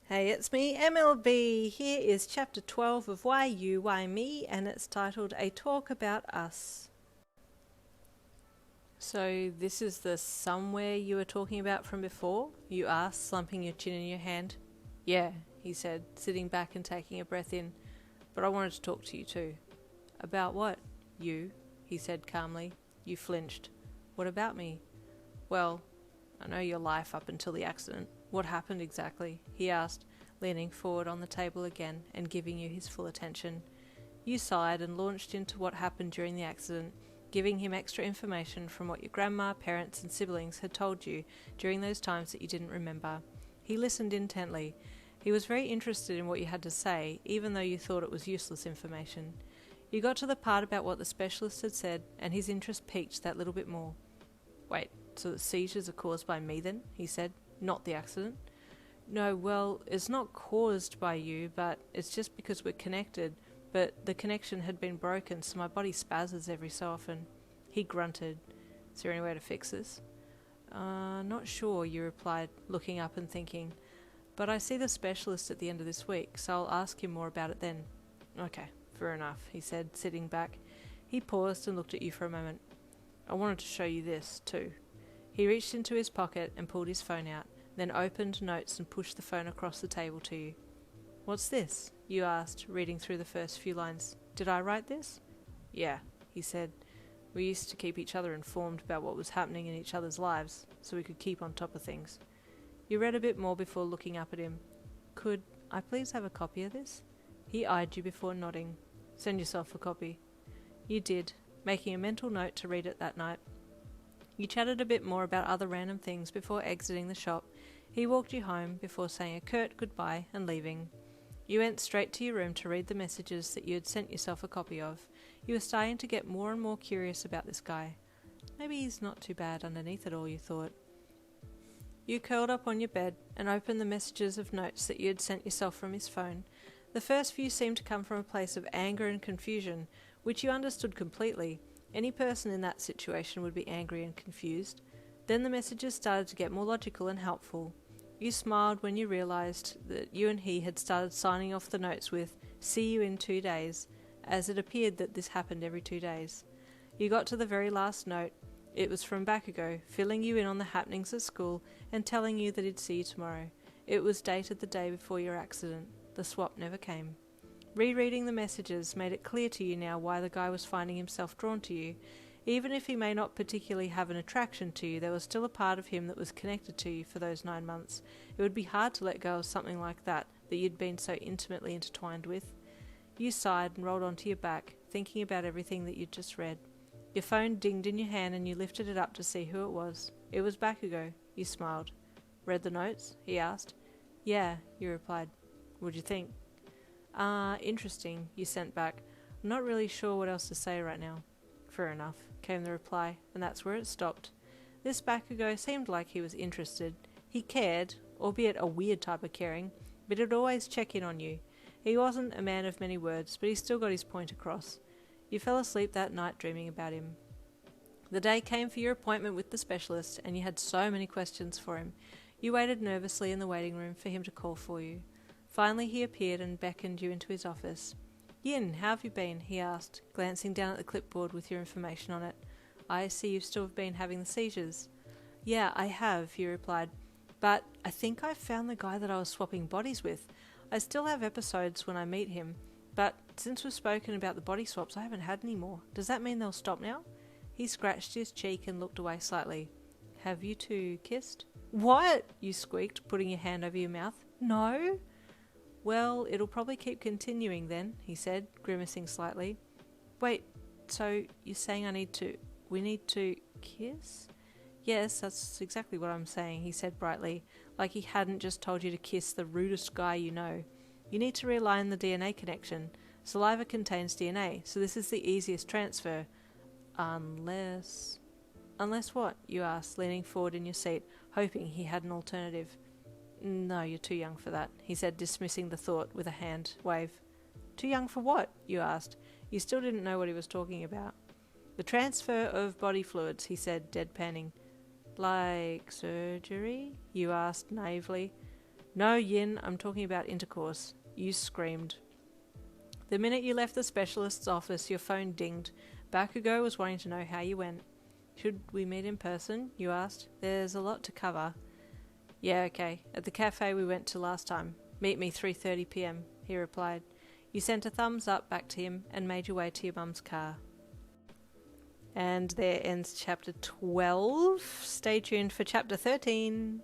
Hey, it's me, MLB. Here is chapter 12 of Why You, Why Me, and it's titled A Talk About Us. So, this is the somewhere you were talking about from before? You asked, slumping your chin in your hand. Yeah, he said, sitting back and taking a breath in. But I wanted to talk to you too. About what? You, he said calmly. You flinched. What about me? Well, I know your life up until the accident. What happened exactly? He asked, leaning forward on the table again and giving you his full attention. You sighed and launched into what happened during the accident, giving him extra information from what your grandma, parents and siblings had told you during those times that you didn't remember. He listened intently. He was very interested in what you had to say, even though you thought it was useless information. You got to the part about what the specialist had said, and his interest piqued that little bit more. Wait, so the seizures are caused by me then? He said. Not the accident. No, well, it's not caused by you, but it's just because we're connected. But the connection had been broken, so my body spazzes every so often. He grunted. Is there any way to fix this? Not sure, you replied, looking up and thinking. But I see the specialist at the end of this week, so I'll ask him more about it then. Okay, fair enough, he said, sitting back. He paused and looked at you for a moment. I wanted to show you this, too. He reached into his pocket and pulled his phone out, then opened notes and pushed the phone across the table to you. What's this? You asked, reading through the first few lines. Did I write this? Yeah, he said. We used to keep each other informed about what was happening in each other's lives, so we could keep on top of things. You read a bit more before looking up at him. Could I please have a copy of this? He eyed you before nodding. Send yourself a copy. You did, making a mental note to read it that night. You chatted a bit more about other random things before exiting the shop. He walked you home before saying a curt goodbye and leaving. You went straight to your room to read the messages that you had sent yourself a copy of. You were starting to get more and more curious about this guy. Maybe he's not too bad underneath it all, you thought. You curled up on your bed and opened the messages of notes that you had sent yourself from his phone. The first few seemed to come from a place of anger and confusion, which you understood completely. Any person in that situation would be angry and confused. Then the messages started to get more logical and helpful. You smiled when you realised that you and he had started signing off the notes with, "See you in 2 days," as it appeared that this happened every 2 days. You got to the very last note. It was from Bakugou, filling you in on the happenings at school and telling you that he'd see you tomorrow. It was dated the day before your accident. The swap never came. Rereading the messages made it clear to you now why the guy was finding himself drawn to you. Even if he may not particularly have an attraction to you, there was still a part of him that was connected to you for those 9 months. It would be hard to let go of something like that you'd been so intimately intertwined with. You sighed and rolled onto your back, thinking about everything that you'd just read. Your phone dinged in your hand and you lifted it up to see who it was. It was Bakugou. You smiled. Read the notes? He asked. Yeah, you replied. What'd you think? Interesting, you sent back. I'm not really sure what else to say right now. Fair enough, came the reply, and that's where it stopped. This Bakugou seemed like he was interested. He cared, albeit a weird type of caring, but he'd always check in on you. He wasn't a man of many words, but he still got his point across. You fell asleep that night dreaming about him. The day came for your appointment with the specialist, and you had so many questions for him. You waited nervously in the waiting room for him to call for you. Finally he appeared and beckoned you into his office. Yin, how have you been? He asked, glancing down at the clipboard with your information on it. I see you've still been having the seizures. Yeah, I have, you replied. But I think I've found the guy that I was swapping bodies with. I still have episodes when I meet him, but since we've spoken about the body swaps, I haven't had any more. Does that mean they'll stop now? He scratched his cheek and looked away slightly. Have you two kissed? What? You squeaked, putting your hand over your mouth. No? Well, it'll probably keep continuing then, he said, grimacing slightly. Wait, so you're saying we need to kiss? Yes, that's exactly what I'm saying, he said brightly, like he hadn't just told you to kiss the rudest guy you know. You need to realign the DNA connection. Saliva contains DNA, so this is the easiest transfer. Unless what? You asked, leaning forward in your seat, hoping he had an alternative. No, you're too young for that, he said, dismissing the thought with a hand wave. Too young for what? You asked. You still didn't know what he was talking about. The transfer of body fluids, he said, deadpanning. Like surgery? You asked naively. No, Yin, I'm talking about intercourse. You screamed. The minute you left the specialist's office, your phone dinged. Bakugou was wanting to know how you went. Should we meet in person? You asked. There's a lot to cover. Yeah, okay. At the cafe we went to last time. Meet me 3:30 p.m, he replied. You sent a thumbs up back to him and made your way to your mum's car. And there ends chapter 12. Stay tuned for chapter 13.